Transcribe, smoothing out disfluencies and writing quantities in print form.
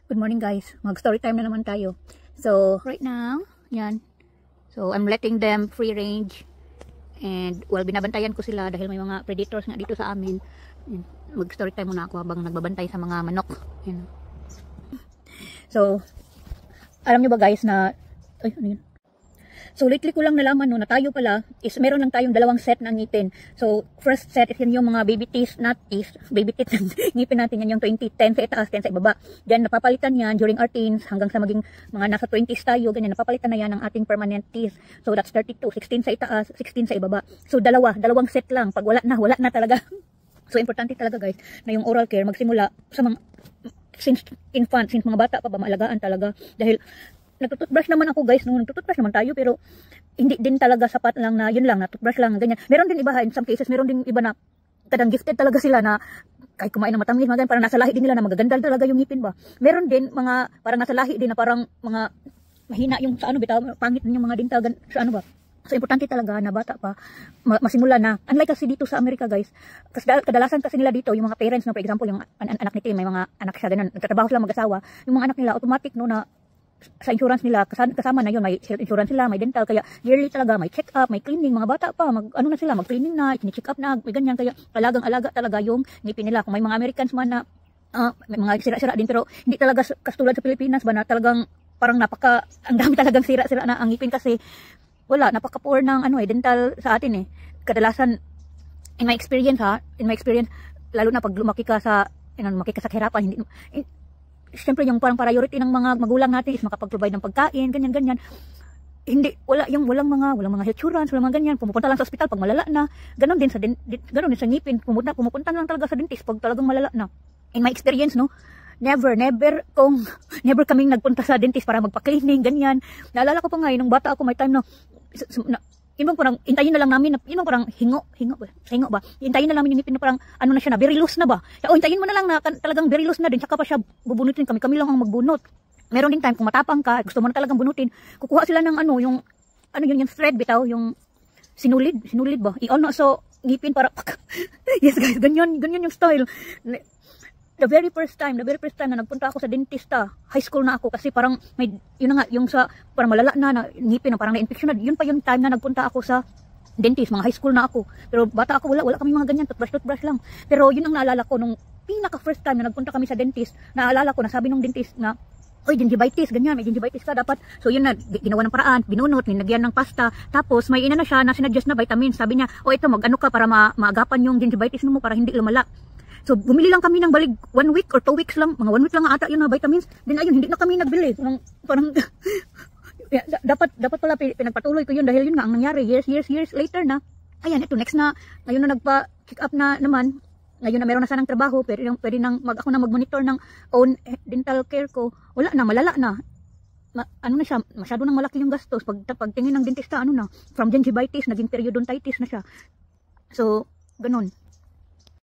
Good morning guys, mag-story time na naman tayo. So, right now, yan. So, I'm letting them free range. And, well, binabantayan ko sila dahil may mga predators nga dito sa amin. Mag-story time muna ako habang nagbabantay sa mga manok. Yan. So, alam nyo ba guys na, ay, ano yun? So, lately ko lang nalaman no, na tayo pala is meron lang tayong dalawang set ng ngipin. So, first set is yung mga baby teeth, not teeth, baby teeth ng ngipin natin yan yung 20, 10 sa itaas, 10 sa ibaba. Then, napapalitan yan during our teens hanggang sa maging mga nasa 20s tayo, ganyan, napapalitan na yan ng ating permanent teeth. So, that's 32, 16 sa itaas, 16 sa ibaba. So, dalawang set lang. Pag wala na talaga. So, importante talaga guys na yung oral care magsimula sa mga, since infant, since mga bata pa ba, maalagaan talaga. Dahil, nagtututbrush naman ako guys, no, nagtututbrush naman tayo, pero hindi din talaga sapat lang na yun lang, na toothbrush lang, ganyan. Meron din iba, in some cases, meron din iba na kadang gifted talaga sila na kahit kumain ng matamis, mga ganyan, parang nasa lahi din nila na magaganda talaga yung ngipin ba. Meron din mga parang nasa lahi din na parang mga mahina yung sa ano, bitaw, pangit din yung mga dinta sa ano ba. So, importante talaga na bata pa, masimula na. Unlike kasi dito sa Amerika, guys, kasi kadalasan kasi nila dito, yung mga parents, no, for example, yung anak ni Tim, may mga anak siya, ganun, nagtatrabaho sila mag-asawa, yung mga anak nila, automatic, no, na sa insurance nila, kasama na yun, may health insurance sila, may dental, kaya yearly talaga, may check up, may cleaning, mga bata pa, ano na sila, mag-cleaning na, check up na, may ganyan, kaya alagang-alaga talaga yung ngipin nila. Kung may mga Americans man na, may mga sira-sira din, pero hindi talaga katulad sa Pilipinas ba, na talagang, parang ang dami talagang sira-sira na ang ngipin kasi, wala, napaka-poor ng, dental sa atin kadalasan, in my experience, lalo na pag lumaki ka sa kahirapan, hindi, siyempre yung parang priority ng mga magulang natin is makapag-provide ng pagkain, ganyan. Hindi, walang mga health insurance, walang mga ganyan. Pumupunta lang sa ospital pag malala na. Ganon din sa ngipin, pumupunta lang talaga sa dentist pag talagang malala na. In my experience, no, never kaming nagpunta sa dentist para magpa-cleaning, ganyan. Naalala ko pa nga, nung bata ako, may time na yung parang hintayin na lang namin, yung parang hingo ba? Hintayin na namin yung ngipin na parang ano na siya na, very loose na ba? Hintayin mo na lang na talagang very loose na din, saka pa siya bubunutin, kami lang ang magbunot. Meron din time kung matapang ka, gusto mo na talagang bunutin, kukuha sila ng yung thread bitaw, yung sinulid ba? So ngipin para yes guys, ganyan yung style. The very first time na nagpunta ako sa dentista, high school na ako kasi parang may, yun na nga, yung sa parang malala na ngipin na parang na-infection na, yun pa yung time na nagpunta ako sa dentist, mga high school na ako. Pero bata ako, wala kami mga ganyan, toothbrush lang. Pero yun ang naalala ko nung pinaka first time na nagpunta kami sa dentist, naalala ko na sabi nung dentist na, oy, gingivitis, ganyan, may gingivitis ka, dapat. So yun na, ginawa ng paraan, binunot, ninagyan ng pasta, tapos may ina na siya na sinadjust na vitamins, sabi niya, ito, mag-ano ka para maagapan yung gingivitis mo para hindi lumala. So, bumili lang kami ng balig 1 week or 2 weeks lang. Mga 1 week lang ata yun na vitamins. Then ayun, hindi na kami nagbili. Parang dapat pala pinagpatuloy ko yun dahil yun nga ang nangyari. Years later na. Ayan, ito next na. Ngayon na nagpa-check up na naman. Ngayon na meron na sanang trabaho. Pwede nang ako na mag-monitor ng own dental care ko. Wala na, malala na. Ano na siya, masyado nang malaki yung gastos. Pagtingin ng dentista, from gingivitis, naging periodontitis na siya. So, ganun.